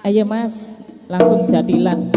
Ayo Mas, langsung jadilan.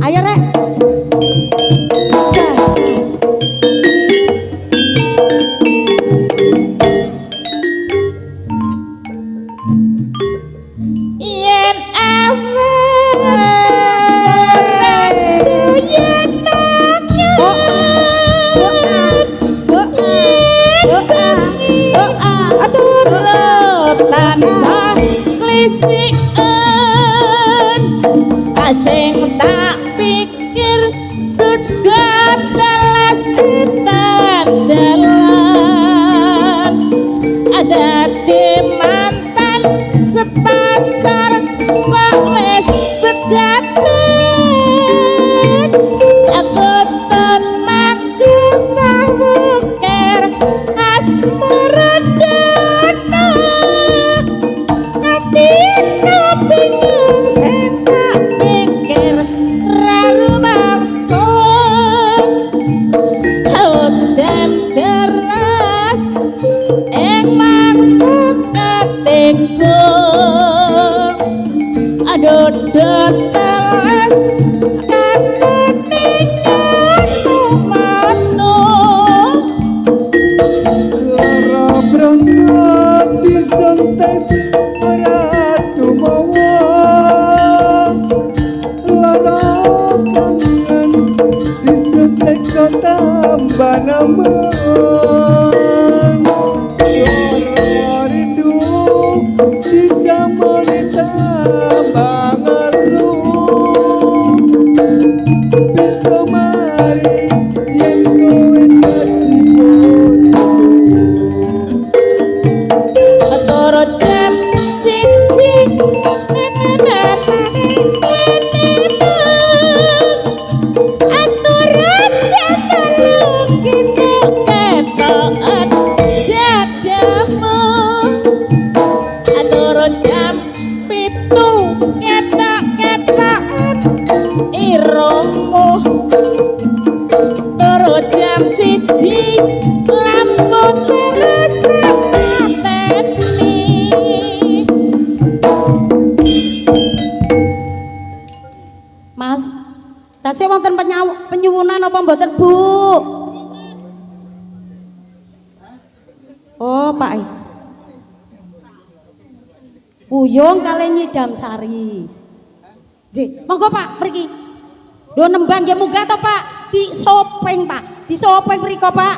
Ayo rek. Yen awe yen tansah klisiken asing tak pikir duda telas ditandalan ada di mantan sepasar kok wis begaten aku ton maku tahu ker as meredono hati bingung sing tak pikir raru maksud teka tambah nemen lara rindu dicamoni tambah ngeluh bisa mari yen kowe dadi bojoku Toro jam siji atur jam telu kita ketokan dadamu atur jam pitu ketok-ketokan irungmu turu jam siji lampu terus tak pateni. Mas, tasih wonten penyuwunan apa mboten, Bu? Oh, Pak. Uyung kali Nyidam Sari. Nggih, monggo Pak, mriki. Lho nembang nggih munggah to, Pak? Di sopeng, Pak. Di sopeng mriko, Pak.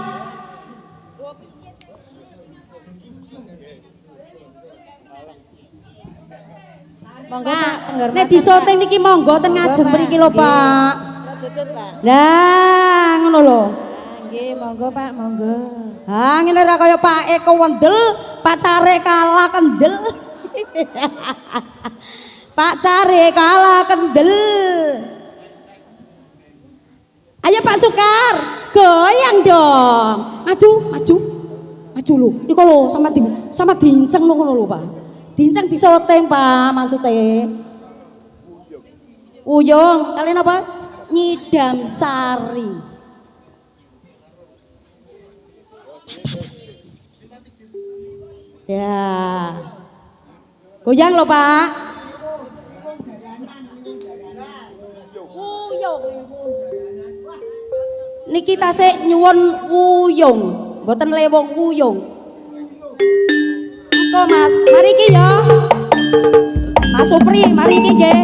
Monggo Pak, Pak, penghormatan. nek disoteng niki monggo ten ngajeng mriki lho, Pak. Tutut Pak. Lah, ngono lho. Nggih, monggo Pak, monggo. Ha, ngene ra kaya Pak Eko wendel, pacare kalah kendel. Pacare kalah kendel. Ayo Pak Sukar, goyang dong. Maju, maju. Maju lho. Niku lho sama dinceng lho ngono lho, Pak. Dinceng disoteng, Pak, maksudnya. Uyung, kalian apa? Nyidam Sari. Ya. Goyang lho, Pak. Uyung. Niki tasik nyuwun wuyung, mboten lewong wuyung. Monggo Mas, mari iki ya. Mas Supri, mari iki nggih.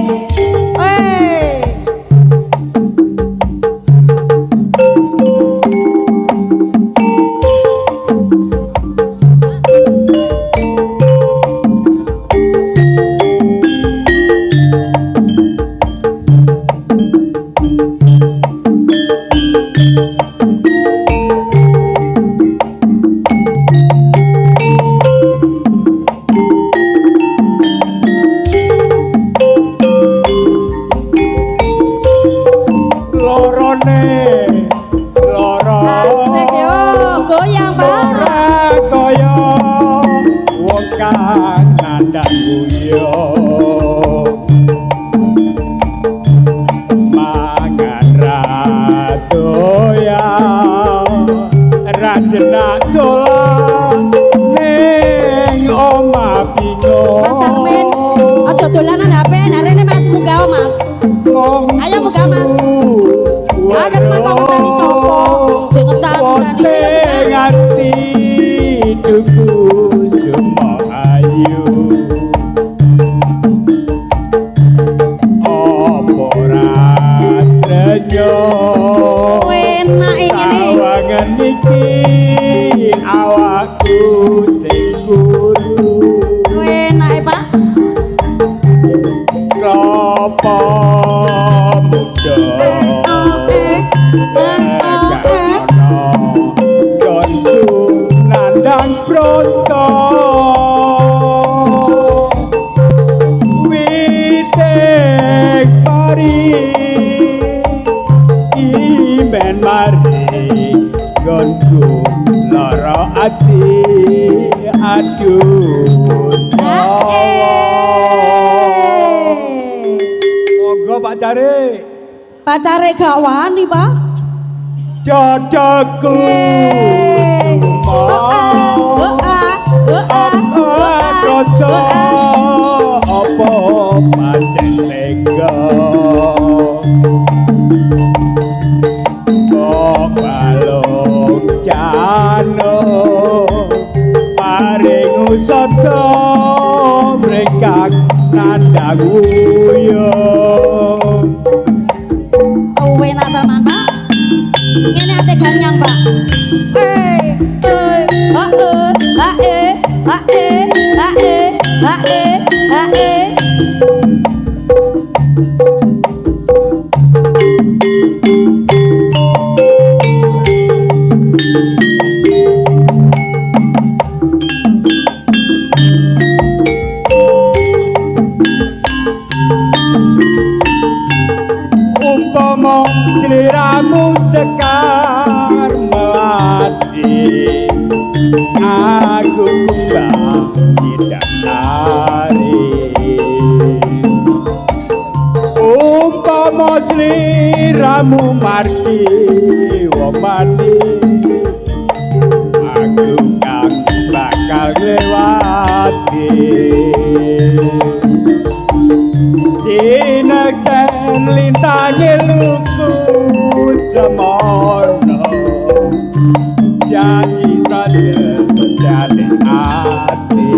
Asik yo, goyang Pak. kaya wong kang nandang guyong mangan radoyan rajenak dolan ning omah bingung Mas Armin, aja dolanan HP, narene Mas munggah Mas. Ayo munggah Mas. Adat mangko ngenteni sapa? Aja ngetan-ngenteni. ngerti duku semua ayu apa ora trenyo Enak iki ne. awangan iki awakku sing guru Enak e Pak. klopo muda nandang pronto witek pari imen mari gonku lara ati aduh monggo Pak Cari Pacare gak wani, Pak. dadaku Rojo apa pancen tega balung jano paring usada mereka nandang uyung Enak teman, Pak. ngene ate ganyang Pak umpama sliramu cekar melati aku kumbang tidak hari umpama sliramu marti womani aku kang bakal lewati sineksen lintangi luku semono janji jadi hati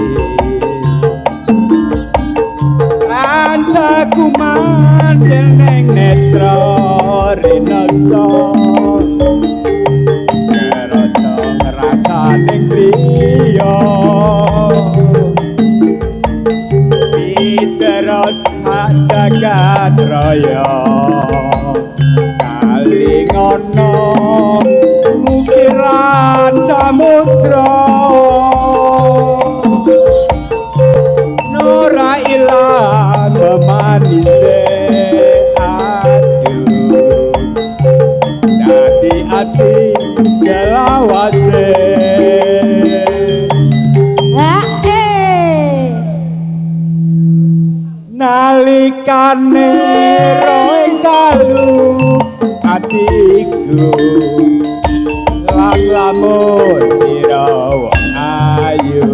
rancaku mandel neng netra rinaksa ngerasa ngerasa neng liya terus jagat raya kali ngono ukiran samudra nora ilang memanise aduh dadi ati selawase nalikane roe dalu atiku lamun sira ayu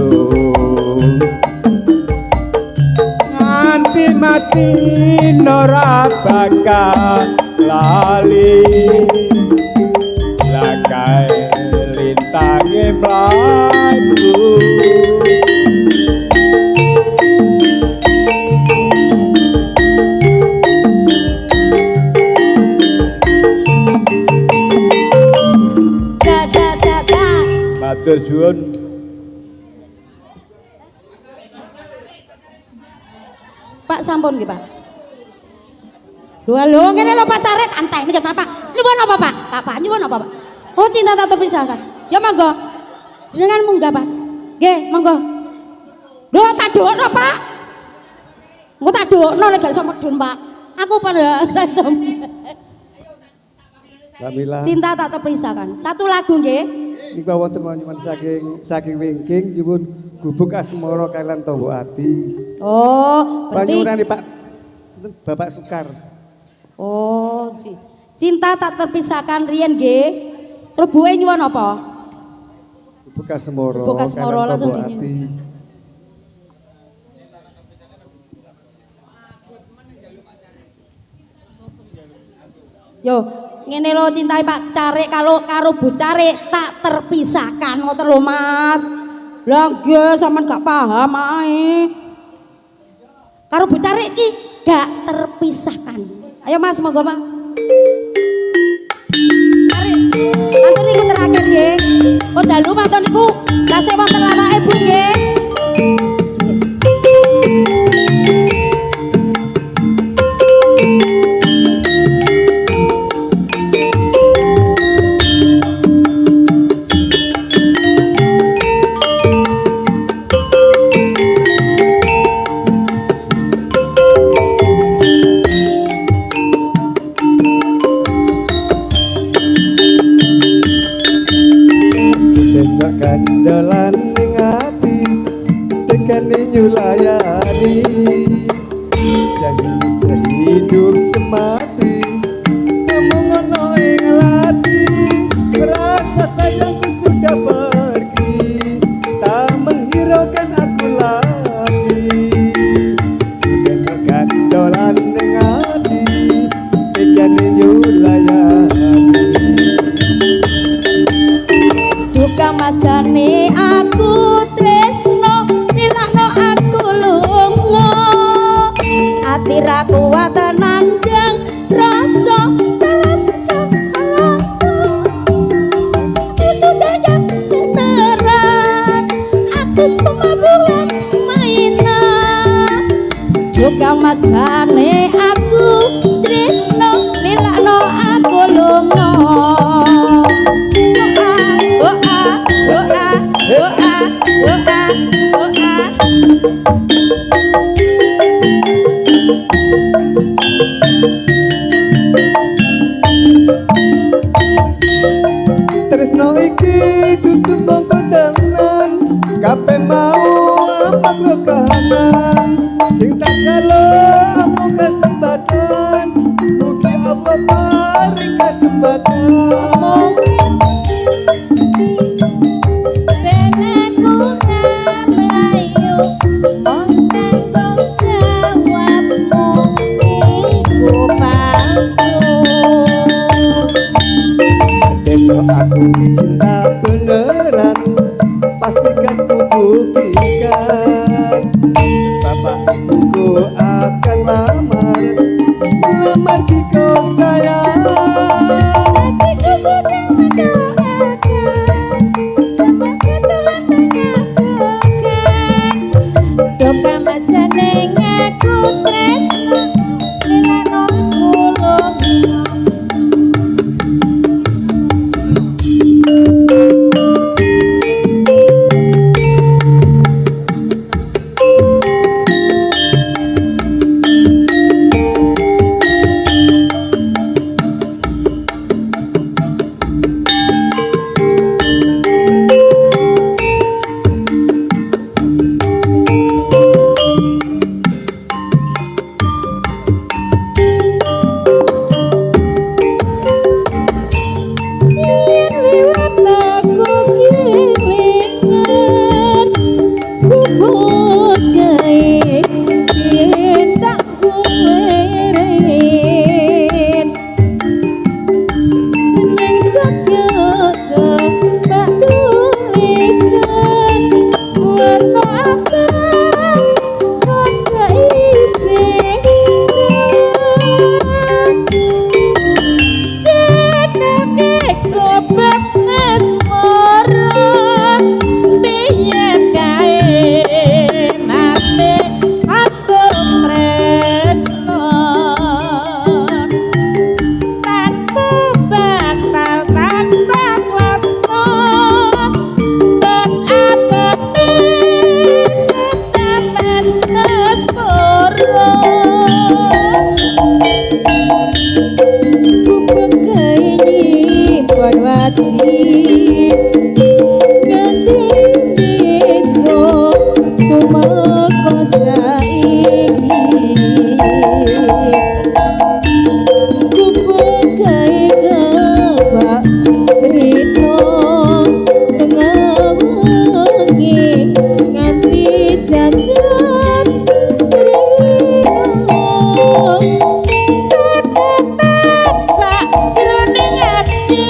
nganti mati ora bakal lali lakai lintange mlaku matur suwun Pak sampun nggih Pak lho ngene lho Pak caret anteng niki Pak nyuwun apa Pak Pak nyuwun apa Pak oh cinta tak terpisahkan ya monggo jenengan munggah Pak nggih monggo lho tak dokno Pak engko tak dokno lek gak iso medun Pak aku pada iso Alhamdulillah. Cinta tak terpisahkan satu lagu nggih Niku wonten nyuwun saking wingking nyuwun gubuk asmara kalian tombo ati. oh berarti Panyuwunane Pak Bapak Sukar. oh cinta tak terpisahkan riyen nggih terus buwe nyuwun apa Gubuk asmara Gubuk asmara kalian langsung tombo dinyuwun. ati. Yo, ngene lho cintai Pak Carik karo Bu Carik tak terpisahkan ngoten lho Mas. Lah nggih sampean gak paham ae. Karo Bu Carik ki gak terpisahkan. Ayo Mas monggo Mas. Mari. Matur niku terakhir nggih. Oh dalu matur niku tasih wonten lawake Bu nggih. Kandalan ning ati tekane nyulayani janji hidup semati ngomong ngono ing lati rasa sayangku sudah pergi tak menghiraukan aku lagi kandalan ning ati tekane nyulayani Duka masane aku tresno nilakno aku lunga ati ra kuat nandang rasa terus kacang kamajane aku tresno lilakno aku lunga oh ah oh ah oh ah oh ah oh ah Tresno iki dudu mongko tenan kabeh mau amak rekanan sing tak jaluk amung kesempatan mugi Allah paring kesempatan Ben aku ra mlayu mong tanggung jawabmu iku palsu. Demo aku cinta beneran pastikan ku buktikan bapak ibuku akan melamar di kau sayang Hatiku sudah mendoakan, semoga Tuhan mengabulkan. Doa majane ngaku tresno, lilakno aku lunga. Yen liwat aku kelingan, ku bogai yen tak kuweret. Ning jaga bak tulisan warna abang kok isi jenenge gobek asmara biyen kae nate atur tresno tanpa batal tanpa klasa dan abadi tetapan asmara. Ku pegai nyimpen wati nganti besok tumeka saiki ku pegai kebak cerita tengah wengi nganti jagat rino catatan sakjroning ati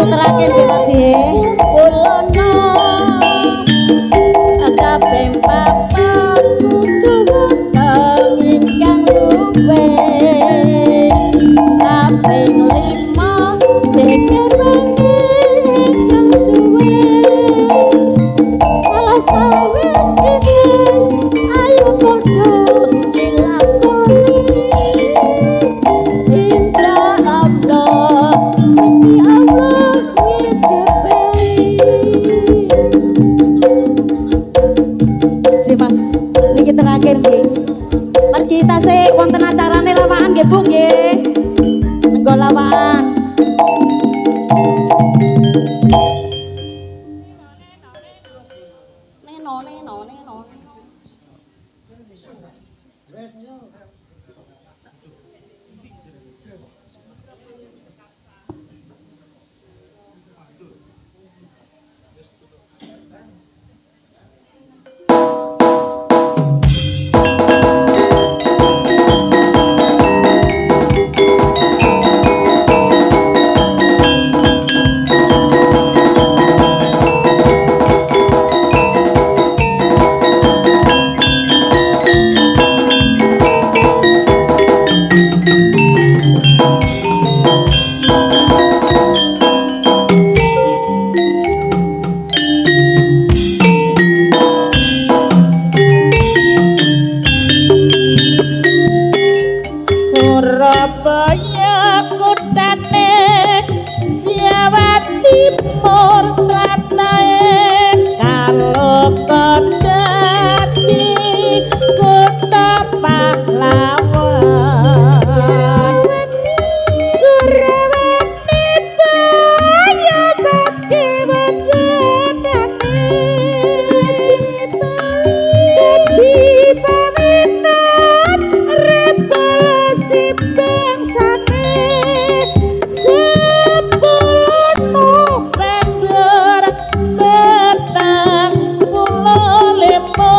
terakhir ya Mas ya. Kulono kabeh papat kudu weteng ingkang luwih kaping 5 geger wengi ingkang suwe salah sawijine ayo padha dilakoni Indra Allah Gusti Allah Mas, niki terakhir nggih. Mari kita sik wonten acarane lawakan nggih Bu nggih. Nggo lawakan. Neno. Surabaya kutane Jawa Timur tlatnae kalau kodati kota pahlawan Surawani baya bagi wajanane dadi pamitan revolusi bangsane 10 November petang pulau limo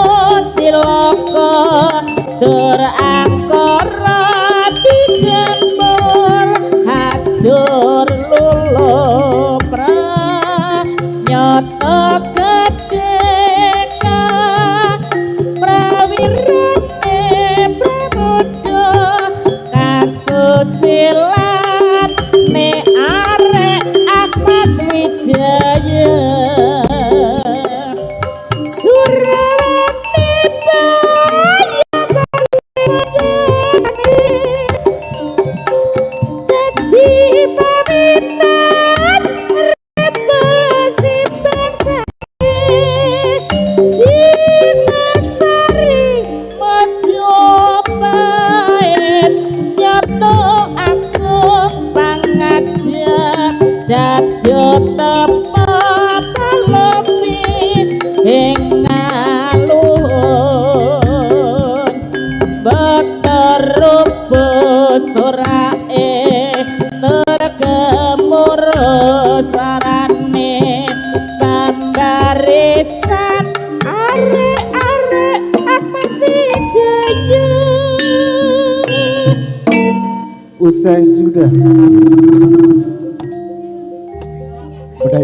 ciloko dur angkara digempur hajur lulu nyoto kedeka prawirane pramuda kasusilan ne arek Ahmad Wijaya Surawani baya bajane dadi pamitan revolusi bangsa Singasari Majapahit nyoto agung pangajak dadya tepa palepi ing alun beterubus surae tergemuruh suarane pambarisan arek-arek Ahmad Wijaya Usai sudah. Budaya